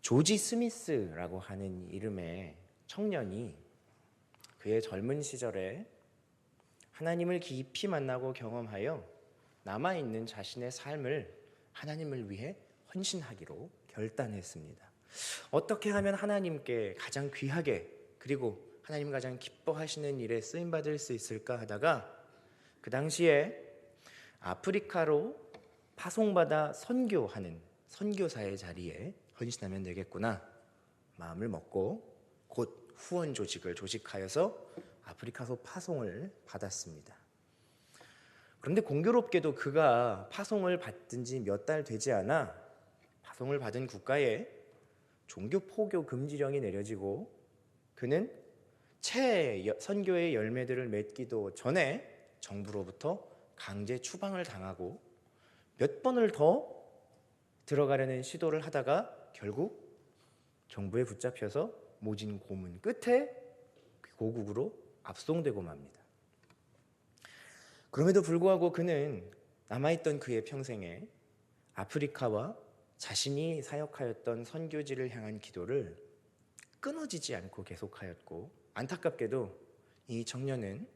조지 스미스라고 하는 이름의 청년이 그의 젊은 시절에 하나님을 깊이 만나고 경험하여 남아있는 자신의 삶을 하나님을 위해 헌신하기로 결단했습니다. 어떻게 하면 하나님께 가장 귀하게 그리고 하나님 가장 기뻐하시는 일에 쓰임받을 수 있을까 하다가 그 당시에 아프리카로 파송받아 선교하는 선교사의 자리에 헌신하면 되겠구나 마음을 먹고 곧 후원 조직을 조직하여서 아프리카로 파송을 받았습니다. 그런데 공교롭게도 그가 파송을 받은 지 몇 달 되지 않아 파송을 받은 국가에 종교 포교 금지령이 내려지고 그는 채 선교의 열매들을 맺기도 전에 정부로부터 강제 추방을 당하고 몇 번을 더 들어가려는 시도를 하다가 결국 정부에 붙잡혀서 모진 고문 끝에 고국으로 압송되고 맙니다. 그럼에도 불구하고 그는 남아있던 그의 평생에 아프리카와 자신이 사역하였던 선교지를 향한 기도를 끊어지지 않고 계속하였고 안타깝게도 이 청년은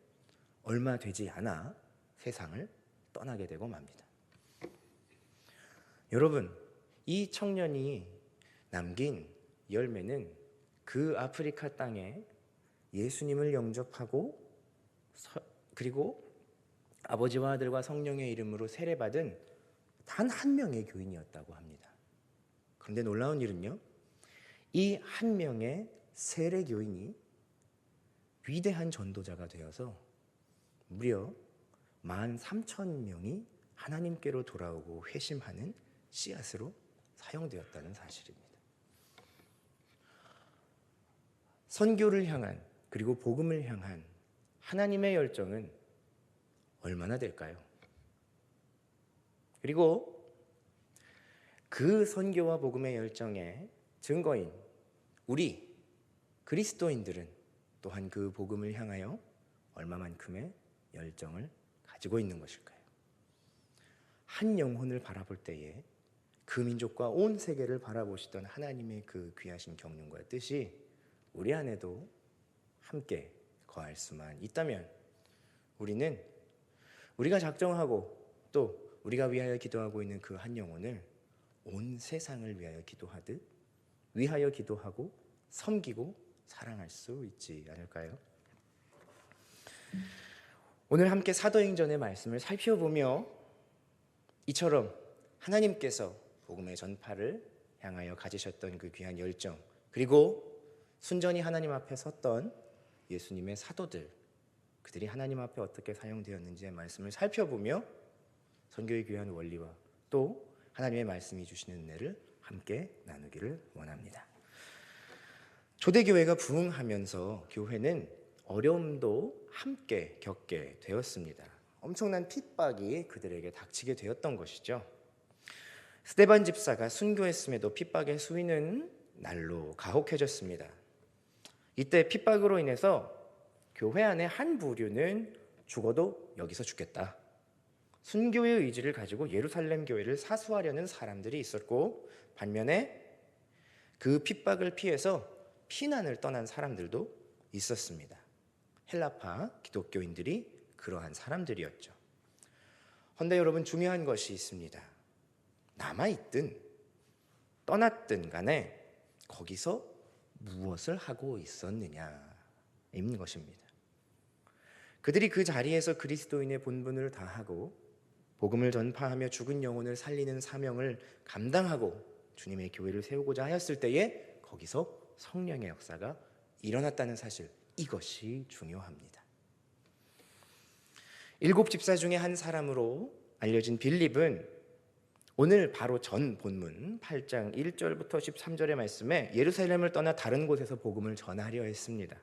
얼마 되지 않아 세상을 떠나게 되고 맙니다. 여러분, 이 청년이 남긴 열매는 그 아프리카 땅에 예수님을 영접하고 그리고 아버지와 아들과 성령의 이름으로 세례받은 단 한 명의 교인이었다고 합니다. 그런데 놀라운 일은요, 이 한 명의 세례 교인이 위대한 전도자가 되어서 무려 13,000명이 하나님께로 돌아오고 회심하는 씨앗으로 사용되었다는 사실입니다. 선교를 향한 그리고 복음을 향한 하나님의 열정은 얼마나 될까요? 그리고 그 선교와 복음의 열정의 증거인 우리 그리스도인들은 또한 그 복음을 향하여 얼마만큼의 열정을 가지고 있는 것일까요? 한 영혼을 바라볼 때에 그 민족과 온 세계를 바라보시던 하나님의 그 귀하신 경륜과 뜻이 우리 안에도 함께 거할 수만 있다면 우리는 우리가 작정하고 또 우리가 위하여 기도하고 있는 그 한 영혼을 온 세상을 위하여 기도하듯 위하여 기도하고 섬기고 사랑할 수 있지 않을까요? 오늘 함께 사도행전의 말씀을 살펴보며 이처럼 하나님께서 복음의 전파를 향하여 가지셨던 그 귀한 열정 그리고 순전히 하나님 앞에 섰던 예수님의 사도들 그들이 하나님 앞에 어떻게 사용되었는지의 말씀을 살펴보며 선교의 귀한 원리와 또 하나님의 말씀이 주시는 은혜를 함께 나누기를 원합니다. 초대교회가 부흥하면서 교회는 어려움도 함께 겪게 되었습니다. 엄청난 핍박이 그들에게 닥치게 되었던 것이죠. 스데반 집사가 순교했음에도 핍박의 수위는 날로 가혹해졌습니다. 이때 핍박으로 인해서 교회 안에 한 부류는 죽어도 여기서 죽겠다. 순교의 의지를 가지고 예루살렘 교회를 사수하려는 사람들이 있었고 반면에 그 핍박을 피해서 피난을 떠난 사람들도 있었습니다. 헬라파 기독교인들이 그러한 사람들이었죠. 그런데 여러분 중요한 것이 있습니다. 남아있든 떠났든 간에 거기서 무엇을 하고 있었느냐인 것입니다. 그들이 그 자리에서 그리스도인의 본분을 다하고 복음을 전파하며 죽은 영혼을 살리는 사명을 감당하고 주님의 교회를 세우고자 하였을 때에 거기서 성령의 역사가 일어났다는 사실, 이것이 중요합니다. 7 집사 중에 한 사람으로 알려진 빌립은 오늘 바로 전 본문 8장 1절부터 13절의 말씀에 예루살렘을 떠나 다른 곳에서 복음을 전하려 했습니다.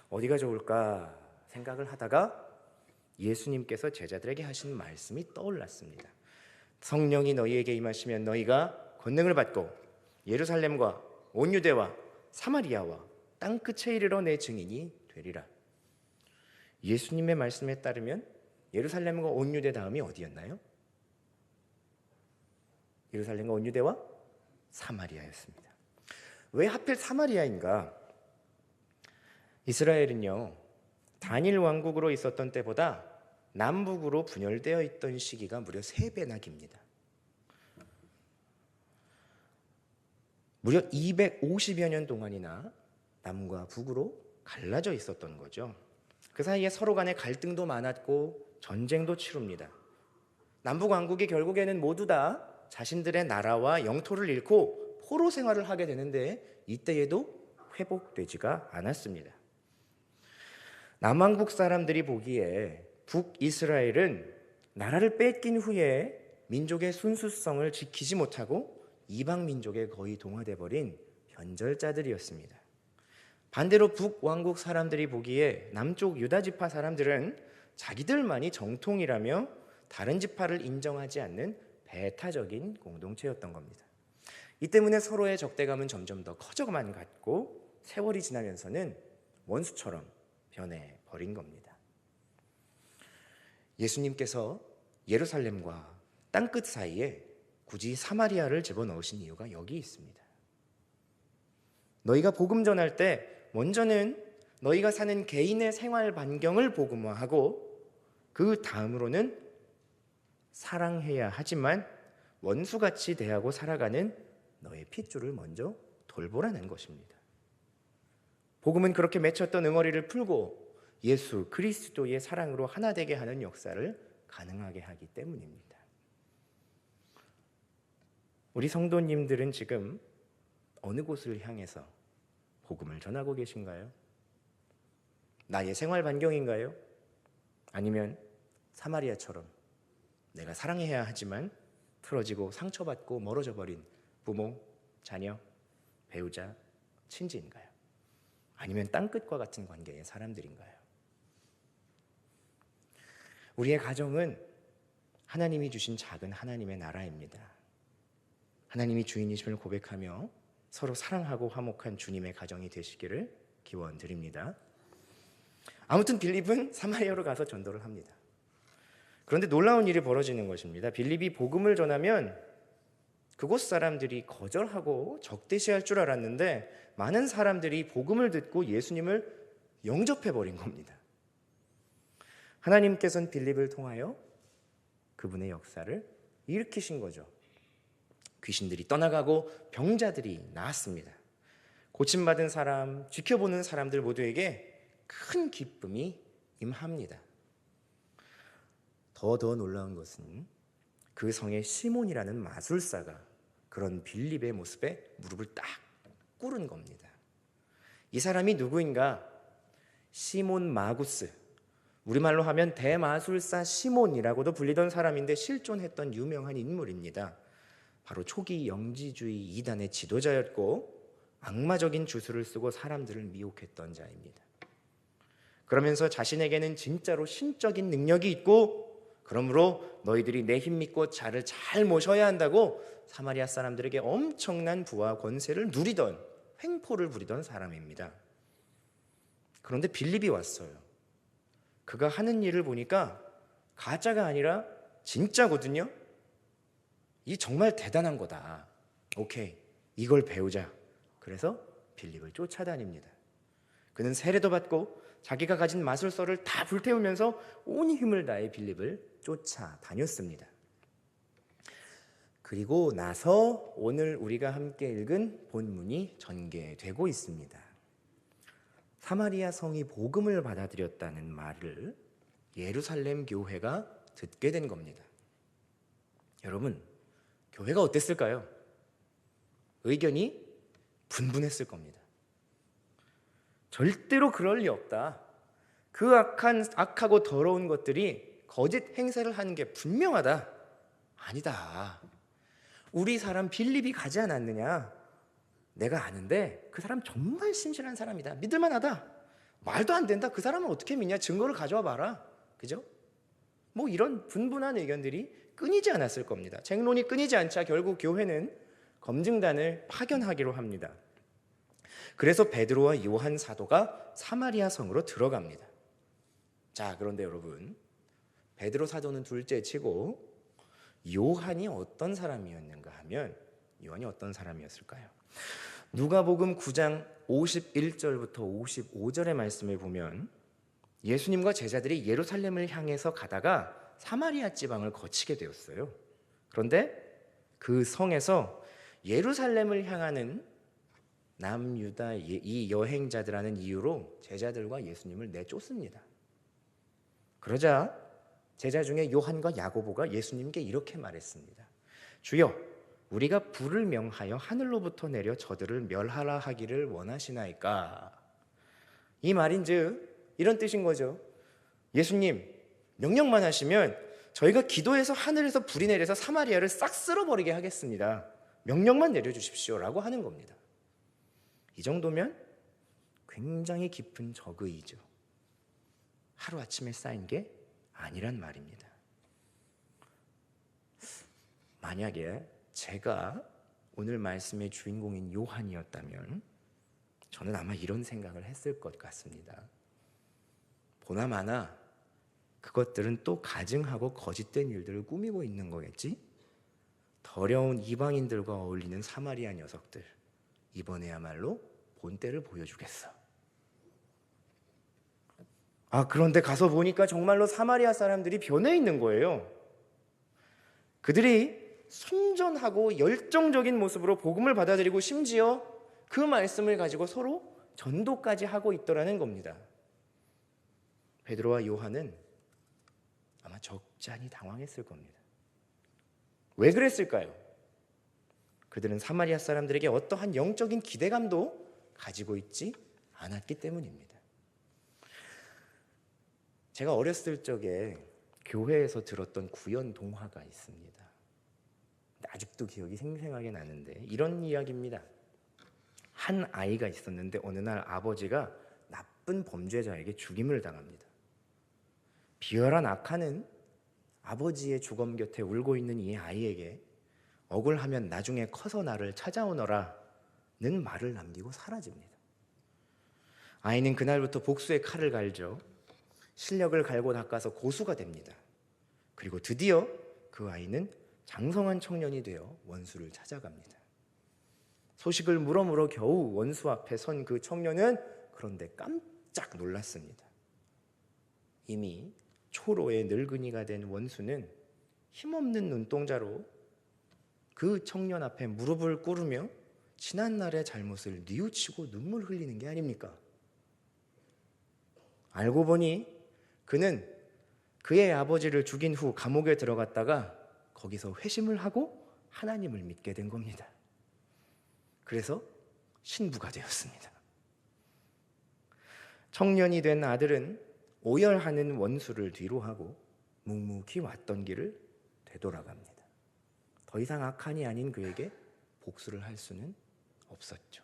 어디가 좋을까 생각을 하다가 예수님께서 제자들에게 하신 말씀이 떠올랐습니다. 성령이 너희에게 임하시면 너희가 권능을 받고 예루살렘과 온 유대와 사마리아와 땅끝에 이르러 내 증인이 되리라. 예수님의 말씀에 따르면 예루살렘과 온 유대 다음이 어디였나요? 예루살렘과 온 유대와 사마리아였습니다. 왜 하필 사마리아인가? 이스라엘은요, 단일 왕국으로 있었던 때보다 남북으로 분열되어 있던 시기가 무려 3배나 깁니다. 무려 250여 년 동안이나 남과 북으로 갈라져 있었던 거죠. 그 사이에 서로 간의 갈등도 많았고 전쟁도 치룹니다. 남북 왕국이 결국에는 모두 다 자신들의 나라와 영토를 잃고 포로 생활을 하게 되는데 이때에도 회복되지가 않았습니다. 남왕국 사람들이 보기에 북이스라엘은 나라를 뺏긴 후에 민족의 순수성을 지키지 못하고 이방 민족에 거의 동화돼 버린 변절자들이었습니다. 반대로 북왕국 사람들이 보기에 남쪽 유다 지파 사람들은 자기들만이 정통이라며 다른 지파를 인정하지 않는 배타적인 공동체였던 겁니다. 이 때문에 서로의 적대감은 점점 더 커져만 갔고 세월이 지나면서는 원수처럼 변해버린 겁니다. 예수님께서 예루살렘과 땅끝 사이에 굳이 사마리아를 집어넣으신 이유가 여기 있습니다. 너희가 복음 전할 때 먼저는 너희가 사는 개인의 생활 반경을 복음화하고 그 다음으로는 사랑해야 하지만 원수같이 대하고 살아가는 너의 핏줄을 먼저 돌보라는 것입니다. 복음은 그렇게 맺혔던 응어리를 풀고 예수 그리스도의 사랑으로 하나 되게 하는 역사를 가능하게 하기 때문입니다. 우리 성도님들은 지금 어느 곳을 향해서 복음을 전하고 계신가요? 나의 생활 반경인가요? 아니면 사마리아처럼 내가 사랑해야 하지만 틀어지고 상처받고 멀어져 버린 부모, 자녀, 배우자, 친지인가요? 아니면 땅끝과 같은 관계의 사람들인가요? 우리의 가정은 하나님이 주신 작은 하나님의 나라입니다. 하나님이 주인이심을 고백하며 서로 사랑하고 화목한 주님의 가정이 되시기를 기원드립니다. 아무튼 빌립은 사마리아로 가서 전도를 합니다. 그런데 놀라운 일이 벌어지는 것입니다. 빌립이 복음을 전하면 그곳 사람들이 거절하고 적대시할 줄 알았는데 많은 사람들이 복음을 듣고 예수님을 영접해버린 겁니다. 하나님께서는 빌립을 통하여 그분의 역사를 일으키신 거죠. 귀신들이 떠나가고 병자들이 나았습니다. 고침받은 사람, 지켜보는 사람들 모두에게 큰 기쁨이 임합니다. 더 놀라운 것은 그 성의 시몬이라는 마술사가 그런 빌립의 모습에 무릎을 딱 꿇은 겁니다. 이 사람이 누구인가? 시몬 마구스, 우리말로 하면 대마술사 시몬이라고도 불리던 사람인데 실존했던 유명한 인물입니다. 바로 초기 영지주의 이단의 지도자였고 악마적인 주술을 쓰고 사람들을 미혹했던 자입니다. 그러면서 자신에게는 진짜로 신적인 능력이 있고 그러므로 너희들이 내 힘 믿고 자를 잘 모셔야 한다고 사마리아 사람들에게 엄청난 부와 권세를 누리던 횡포를 부리던 사람입니다. 그런데 빌립이 왔어요. 그가 하는 일을 보니까 가짜가 아니라 진짜거든요. 이 정말 대단한 거다. 오케이, 이걸 배우자. 그래서 빌립을 쫓아다닙니다. 그는 세례도 받고 자기가 가진 마술서를 다 불태우면서 온 힘을 다해 빌립을 쫓아다녔습니다. 그리고 나서 오늘 우리가 함께 읽은 본문이 전개되고 있습니다. 사마리아 성이 복음을 받아들였다는 말을 예루살렘 교회가 듣게 된 겁니다. 여러분, 교회가 어땠을까요? 의견이 분분했을 겁니다. 절대로 그럴 리 없다. 그 악하고 더러운 것들이 거짓 행세를 하는 게 분명하다. 아니다. 우리 사람 빌립이 가지 않았느냐? 내가 아는데 그 사람 정말 신실한 사람이다. 믿을만하다. 말도 안 된다. 그 사람은 어떻게 믿냐? 증거를 가져와 봐라. 그죠? 뭐 이런 분분한 의견들이 끊이지 않았을 겁니다. 쟁론이 끊이지 않자 결국 교회는 검증단을 파견하기로 합니다. 그래서 베드로와 요한 사도가 사마리아 성으로 들어갑니다. 자, 그런데 여러분, 베드로 사도는 둘째 치고 요한이 어떤 사람이었는가 하면 요한이 어떤 사람이었을까요? 누가복음 9장 51절부터 55절의 말씀을 보면 예수님과 제자들이 예루살렘을 향해서 가다가 사마리아 지방을 거치게 되었어요. 그런데 그 성에서 예루살렘을 향하는 남유다 이 여행자들하는 이유로 제자들과 예수님을 내쫓습니다. 그러자 제자 중에 요한과 야고보가 예수님께 이렇게 말했습니다. 주여, 우리가 불을 명하여 하늘로부터 내려 저들을 멸하라 하기를 원하시나이까? 이 말인즉 이런 뜻인 거죠. 예수님, 명령만 하시면 저희가 기도해서 하늘에서 불이 내려서 사마리아를 싹 쓸어버리게 하겠습니다. 명령만 내려주십시오라고 하는 겁니다. 이 정도면 굉장히 깊은 적의이죠. 하루아침에 쌓인 게 아니란 말입니다. 만약에 제가 오늘 말씀의 주인공인 요한이었다면 저는 아마 이런 생각을 했을 것 같습니다. 보나마나 그것들은 또 가증하고 거짓된 일들을 꾸미고 있는 거겠지? 더러운 이방인들과 어울리는 사마리아 녀석들, 이번에야말로 본때를 보여주겠어. 그런데 가서 보니까 정말로 사마리아 사람들이 변해 있는 거예요. 그들이 순전하고 열정적인 모습으로 복음을 받아들이고 심지어 그 말씀을 가지고 서로 전도까지 하고 있더라는 겁니다. 베드로와 요한은 아마 적잖이 당황했을 겁니다. 왜 그랬을까요? 그들은 사마리아 사람들에게 어떠한 영적인 기대감도 가지고 있지 않았기 때문입니다. 제가 어렸을 적에 교회에서 들었던 구연 동화가 있습니다. 아직도 기억이 생생하게 나는데 이런 이야기입니다. 한 아이가 있었는데 어느 날 아버지가 나쁜 범죄자에게 죽임을 당합니다. 비열한 악한은 아버지의 주검 곁에 울고 있는 이 아이에게 억울하면 나중에 커서 나를 찾아오너라 는 말을 남기고 사라집니다. 아이는 그날부터 복수의 칼을 갈죠. 실력을 갈고 닦아서 고수가 됩니다. 그리고 드디어 그 아이는 장성한 청년이 되어 원수를 찾아갑니다. 소식을 물어 겨우 원수 앞에 선 그 청년은 그런데 깜짝 놀랐습니다. 이미 초로의 늙은이가 된 원수는 힘없는 눈동자로 그 청년 앞에 무릎을 꿇으며 지난날의 잘못을 뉘우치고 눈물 흘리는 게 아닙니까? 알고 보니 그는 그의 아버지를 죽인 후 감옥에 들어갔다가 거기서 회심을 하고 하나님을 믿게 된 겁니다. 그래서 신부가 되었습니다. 청년이 된 아들은 오열하는 원수를 뒤로하고 묵묵히 왔던 길을 되돌아갑니다. 더 이상 악한이 아닌 그에게 복수를 할 수는 없었죠.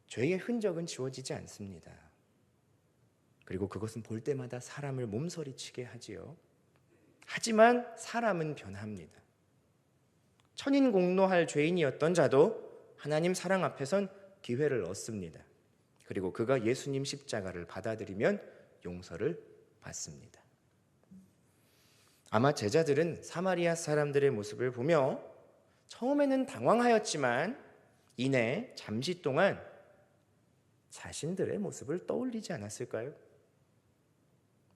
죄의 흔적은 지워지지 않습니다. 그리고 그것은 볼 때마다 사람을 몸서리치게 하지요. 하지만 사람은 변합니다. 천인공노할 죄인이었던 자도 하나님 사랑 앞에선 기회를 얻습니다. 그리고 그가 예수님 십자가를 받아들이면 용서를 받습니다. 아마 제자들은 사마리아 사람들의 모습을 보며 처음에는 당황하였지만 이내 잠시 동안 자신들의 모습을 떠올리지 않았을까요?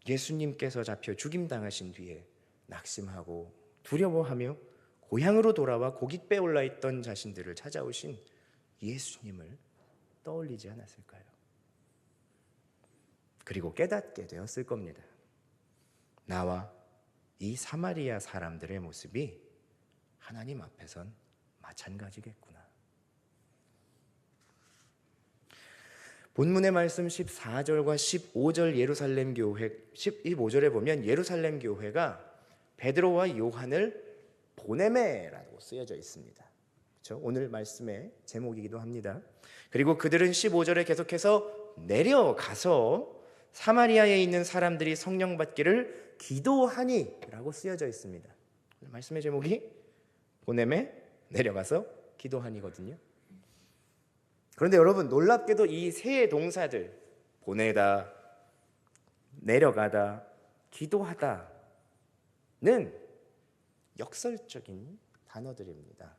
예수님께서 잡혀 죽임당하신 뒤에 낙심하고 두려워하며 고향으로 돌아와 고깃배 올라있던 자신들을 찾아오신 예수님을 떠올리지 않았을까요? 그리고 깨닫게 되었을 겁니다. 나와 이 사마리아 사람들의 모습이 하나님 앞에선 마찬가지겠구나. 본문의 말씀 14절과 15절 예루살렘 교회 15절에 보면 예루살렘 교회가 베드로와 요한을 보네메라고 쓰여져 있습니다. 그렇죠? 오늘 말씀의 제목이기도 합니다. 그리고 그들은 15절에 계속해서 내려가서 사마리아에 있는 사람들이 성령 받기를 기도하니 라고 쓰여져 있습니다. 말씀의 제목이 보네메 내려가서 기도하니거든요. 그런데 여러분 놀랍게도 이 세 동사들 보내다, 내려가다, 기도하다는 역설적인 단어들입니다.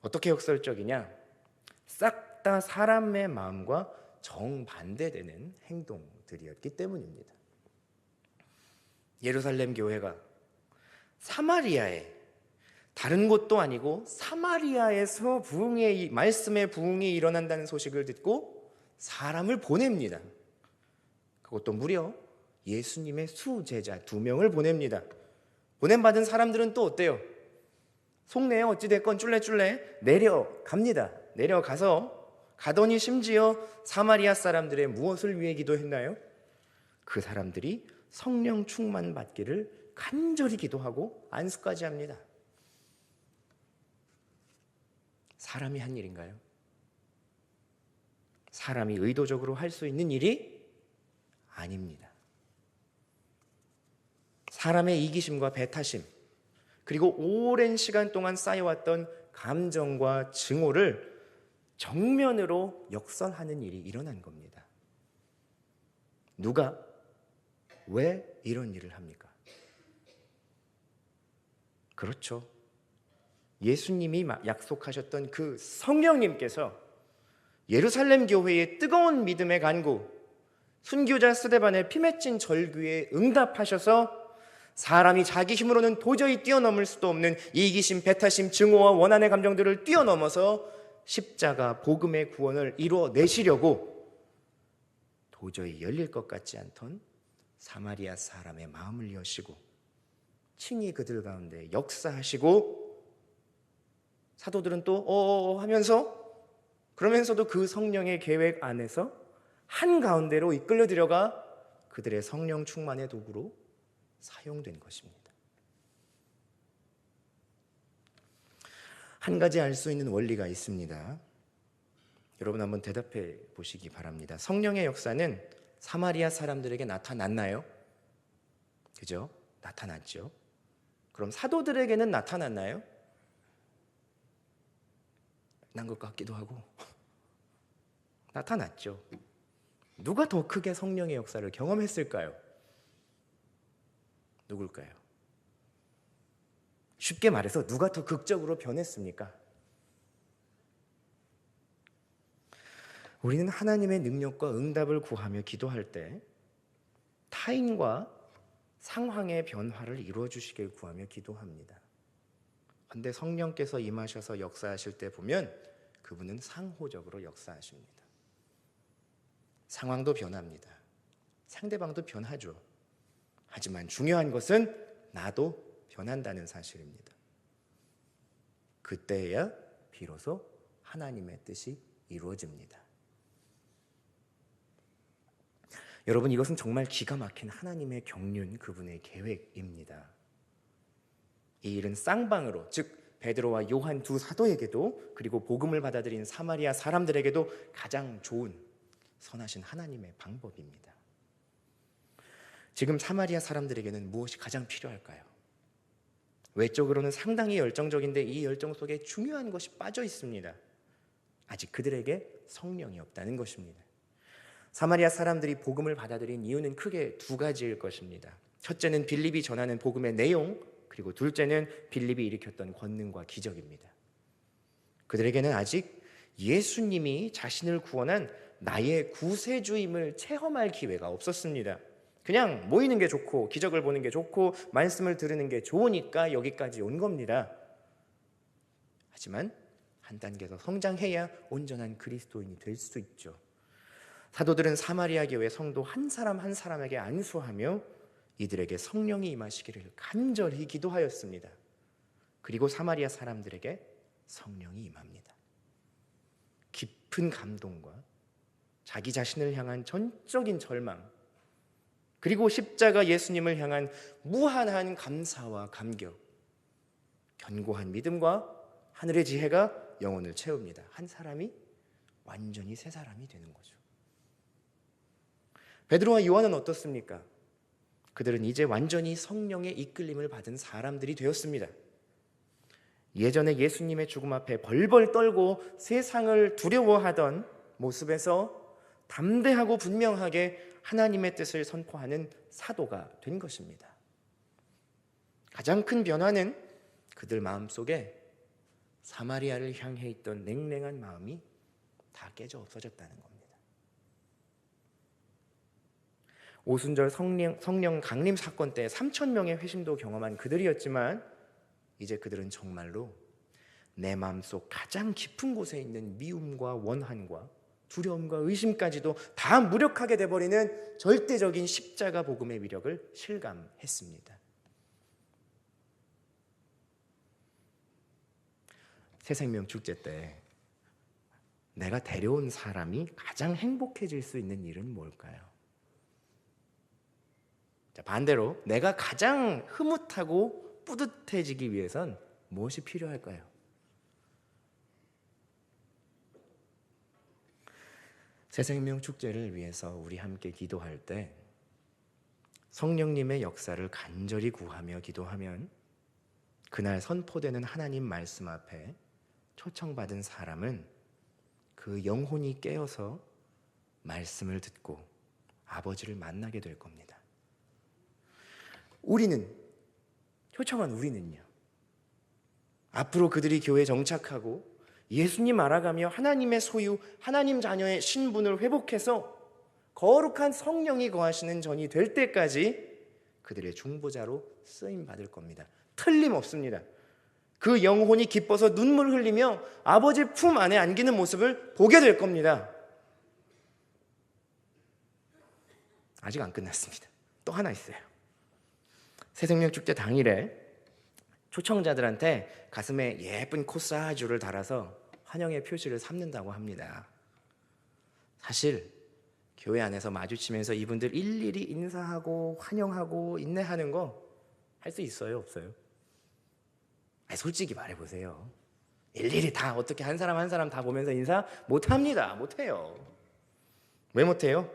어떻게 역설적이냐? 싹 다 사람의 마음과 정반대되는 행동들이었기 때문입니다. 예루살렘 교회가 사마리아에, 다른 곳도 아니고 사마리아에서 말씀의 부흥이 일어난다는 소식을 듣고 사람을 보냅니다. 그것도 무려 예수님의 수제자 2명을 보냅니다. 보냄받은 사람들은 또 어때요? 속내에 어찌됐건 쫄래쫄래 내려갑니다. 내려가서 가더니 심지어 사마리아 사람들의 무엇을 위해 기도했나요? 그 사람들이 성령 충만 받기를 간절히 기도하고 안수까지 합니다. 사람이 한 일인가요? 사람이 의도적으로 할 수 있는 일이 아닙니다. 사람의 이기심과 배타심, 그리고 오랜 시간 동안 쌓여왔던 감정과 증오를 정면으로 역설하는 일이 일어난 겁니다. 누가 왜 이런 일을 합니까? 그렇죠. 예수님이 약속하셨던 그 성령님께서 예루살렘 교회의 뜨거운 믿음의 간구, 순교자 스데반의 피맺힌 절규에 응답하셔서 사람이 자기 힘으로는 도저히 뛰어넘을 수도 없는 이기심, 배타심, 증오와 원한의 감정들을 뛰어넘어서 십자가 복음의 구원을 이루어내시려고 도저히 열릴 것 같지 않던 사마리아 사람의 마음을 여시고 친히 그들 가운데 역사하시고, 사도들은 또 그러면서도 그 성령의 계획 안에서 한가운데로 이끌려 들여가 그들의 성령 충만의 도구로 사용된 것입니다. 한 가지 알 수 있는 원리가 있습니다. 여러분 한번 대답해 보시기 바랍니다. 성령의 역사는 사마리아 사람들에게 나타났나요? 그죠? 나타났죠. 그럼 사도들에게는 나타났나요? 난 것 같기도 하고. 나타났죠. 누가 더 크게 성령의 역사를 경험했을까요? 누굴까요? 쉽게 말해서 누가 더 극적으로 변했습니까? 우리는 하나님의 능력과 응답을 구하며 기도할 때 타인과 상황의 변화를 이루어 주시길 구하며 기도합니다. 그런데 성령께서 임하셔서 역사하실 때 보면 그분은 상호적으로 역사하십니다. 상황도 변합니다. 상대방도 변하죠. 하지만 중요한 것은 나도 변한다는 사실입니다. 그때야 비로소 하나님의 뜻이 이루어집니다. 여러분, 이것은 정말 기가 막힌 하나님의 경륜, 그분의 계획입니다. 이 일은 쌍방으로, 즉 베드로와 요한 두 사도에게도, 그리고 복음을 받아들인 사마리아 사람들에게도 가장 좋은 선하신 하나님의 방법입니다. 지금 사마리아 사람들에게는 무엇이 가장 필요할까요? 외적으로는 상당히 열정적인데 이 열정 속에 중요한 것이 빠져 있습니다. 아직 그들에게 성령이 없다는 것입니다. 사마리아 사람들이 복음을 받아들인 이유는 크게 두 가지일 것입니다. 첫째는 빌립이 전하는 복음의 내용, 그리고 둘째는 빌립이 일으켰던 권능과 기적입니다. 그들에게는 아직 예수님이 자신을 구원한 나의 구세주임을 체험할 기회가 없었습니다. 그냥 모이는 게 좋고 기적을 보는 게 좋고 말씀을 들으는 게 좋으니까 여기까지 온 겁니다. 하지만 한 단계 더 성장해야 온전한 그리스도인이 될 수 있죠. 사도들은 사마리아 교회 성도 한 사람 한 사람에게 안수하며 이들에게 성령이 임하시기를 간절히 기도하였습니다. 그리고 사마리아 사람들에게 성령이 임합니다. 깊은 감동과 자기 자신을 향한 전적인 절망, 그리고 십자가 예수님을 향한 무한한 감사와 감격, 견고한 믿음과 하늘의 지혜가 영혼을 채웁니다. 한 사람이 완전히 새 사람이 되는 거죠. 베드로와 요한은 어떻습니까? 그들은 이제 완전히 성령의 이끌림을 받은 사람들이 되었습니다. 예전에 예수님의 죽음 앞에 벌벌 떨고 세상을 두려워하던 모습에서 담대하고 분명하게 하나님의 뜻을 선포하는 사도가 된 것입니다. 가장 큰 변화는 그들 마음속에 사마리아를 향해 있던 냉랭한 마음이 다 깨져 없어졌다는 겁니다. 오순절 성령 강림 사건 때 3,000명의 회심도 경험한 그들이었지만 이제 그들은 정말로 내 마음속 가장 깊은 곳에 있는 미움과 원한과 두려움과 의심까지도 다 무력하게 돼버리는 절대적인 십자가 복음의 위력을 실감했습니다. 새생명 축제 때 내가 데려온 사람이 가장 행복해질 수 있는 일은 뭘까요? 자, 반대로 내가 가장 흐뭇하고 뿌듯해지기 위해선 무엇이 필요할까요? 새생명 축제를 위해서 우리 함께 기도할 때 성령님의 역사를 간절히 구하며 기도하면 그날 선포되는 하나님 말씀 앞에 초청받은 사람은 그 영혼이 깨어서 말씀을 듣고 아버지를 만나게 될 겁니다. 초청한 우리는요, 앞으로 그들이 교회에 정착하고 예수님 알아가며 하나님의 소유, 하나님 자녀의 신분을 회복해서 거룩한 성령이 거하시는 전이 될 때까지 그들의 중보자로 쓰임 받을 겁니다. 틀림없습니다. 그 영혼이 기뻐서 눈물 흘리며 아버지 품 안에 안기는 모습을 보게 될 겁니다. 아직 안 끝났습니다. 또 하나 있어요. 새생명 축제 당일에 초청자들한테 가슴에 예쁜 코사주를 달아서 환영의 표시를 삼는다고 합니다. 사실 교회 안에서 마주치면서 이분들 일일이 인사하고 환영하고 인내하는 거 할 수 있어요, 없어요? 솔직히 말해보세요. 일일이 다 어떻게 한 사람 한 사람 다 보면서 인사 못합니다. 못해요. 왜 못해요?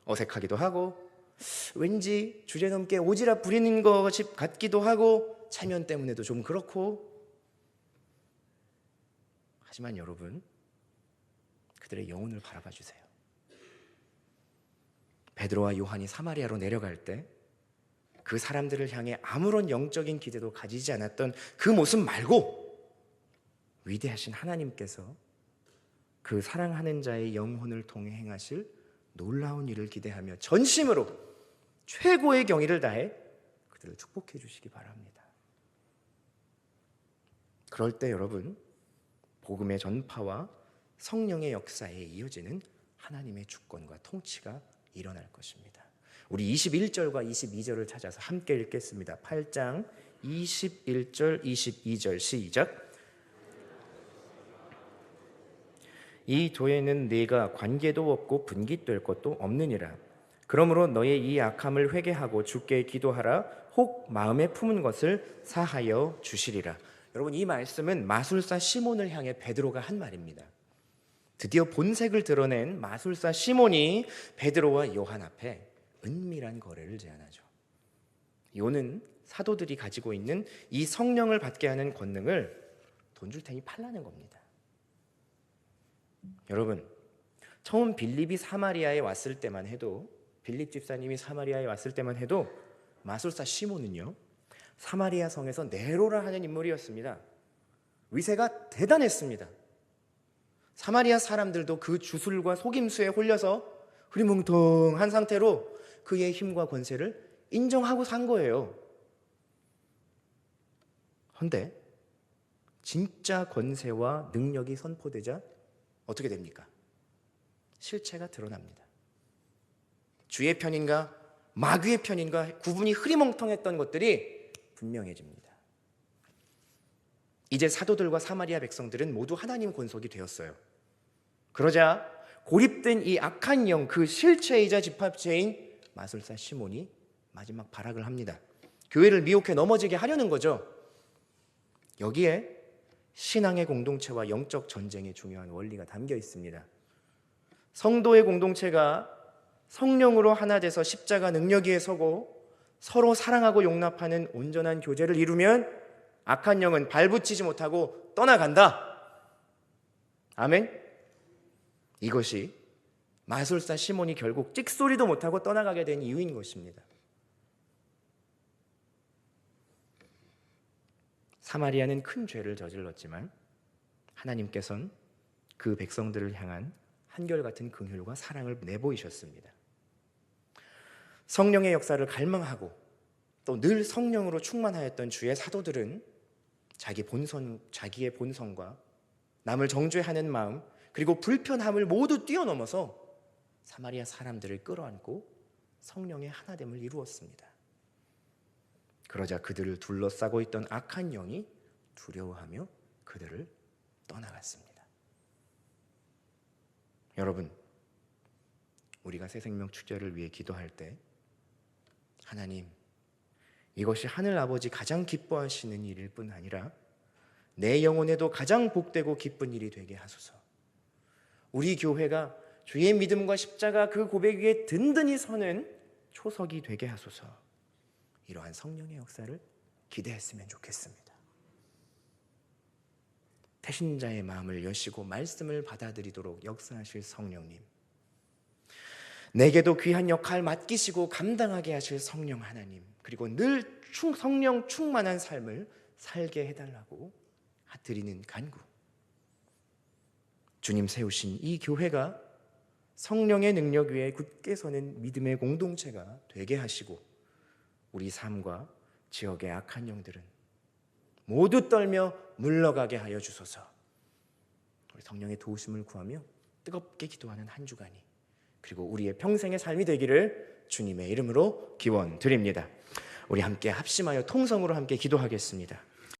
어색하기도 하고 왠지 주제넘게 오지랖 부리는 것 같기도 하고 체면 때문에도 좀 그렇고. 하지만 여러분, 그들의 영혼을 바라봐 주세요. 베드로와 요한이 사마리아로 내려갈 때 그 사람들을 향해 아무런 영적인 기대도 가지지 않았던 그 모습 말고 위대하신 하나님께서 그 사랑하는 자의 영혼을 통해 행하실 놀라운 일을 기대하며 전심으로 최고의 경의를 다해 그들을 축복해 주시기 바랍니다. 그럴 때 여러분, 복음의 전파와 성령의 역사에 이어지는 하나님의 주권과 통치가 일어날 것입니다. 우리 21절과 22절을 찾아서 함께 읽겠습니다. 8장 21절 22절 시작. 이 도에는 네가 관계도 없고 분깃될 것도 없느니라. 그러므로 너의 이 악함을 회개하고 주께 기도하라. 혹 마음에 품은 것을 사하여 주시리라. 여러분, 이 말씀은 마술사 시몬을 향해 베드로가 한 말입니다. 드디어 본색을 드러낸 마술사 시몬이 베드로와 요한 앞에 은밀한 거래를 제안하죠. 요는 사도들이 가지고 있는 이 성령을 받게 하는 권능을 돈 줄 테니 팔라는 겁니다. 여러분, 처음 빌립이 사마리아에 왔을 때만 해도, 빌립 집사님이 사마리아에 왔을 때만 해도 마술사 시몬은요, 사마리아 성에서 네로라 하는 인물이었습니다. 위세가 대단했습니다. 사마리아 사람들도 그 주술과 속임수에 홀려서 흐리멍텅한 상태로 그의 힘과 권세를 인정하고 산 거예요. 그런데 진짜 권세와 능력이 선포되자 어떻게 됩니까? 실체가 드러납니다. 주의 편인가 마귀의 편인가 구분이 흐리멍텅했던 것들이 분명해집니다. 이제 사도들과 사마리아 백성들은 모두 하나님 권속이 되었어요. 그러자 고립된 이 악한 영, 그 실체이자 집합체인 마술사 시몬이 마지막 발악을 합니다. 교회를 미혹해 넘어지게 하려는 거죠. 여기에 신앙의 공동체와 영적 전쟁의 중요한 원리가 담겨 있습니다. 성도의 공동체가 성령으로 하나 돼서 십자가 능력 위에 서고 서로 사랑하고 용납하는 온전한 교제를 이루면 악한 영은 발붙이지 못하고 떠나간다. 아멘. 이것이 마술사 시몬이 결국 찍소리도 못하고 떠나가게 된 이유인 것입니다. 사마리아는 큰 죄를 저질렀지만 하나님께서는 그 백성들을 향한 한결같은 긍휼과 사랑을 내보이셨습니다. 성령의 역사를 갈망하고 또 늘 성령으로 충만하였던 주의 사도들은 자기의 본성과 남을 정죄하는 마음 그리고 불편함을 모두 뛰어넘어서 사마리아 사람들을 끌어안고 성령의 하나됨을 이루었습니다. 그러자 그들을 둘러싸고 있던 악한 영이 두려워하며 그들을 떠나갔습니다. 여러분, 우리가 새생명 축제를 위해 기도할 때 하나님, 이것이 하늘 아버지 가장 기뻐하시는 일일 뿐 아니라 내 영혼에도 가장 복되고 기쁜 일이 되게 하소서. 우리 교회가 주의 믿음과 십자가 그 고백 위에 든든히 서는 초석이 되게 하소서. 이러한 성령의 역사를 기대했으면 좋겠습니다. 태신자의 마음을 여시고 말씀을 받아들이도록 역사하실 성령님, 내게도 귀한 역할 맡기시고 감당하게 하실 성령 하나님, 그리고 늘 성령 충만한 삶을 살게 해달라고 드리는 간구. 주님 세우신 이 교회가 성령의 능력 위에 굳게 서는 믿음의 공동체가 되게 하시고 우리 삶과 지역의 악한 영들은 모두 떨며 물러가게 하여 주소서. 우리 성령의 도우심을 구하며 뜨겁게 기도하는 한 주간이 그리고 우리의 평생의 삶이 되기를 주님의 이름으로 기원드립니다. 우리 함께 합심하여 통성으로 함께 기도하겠습니다.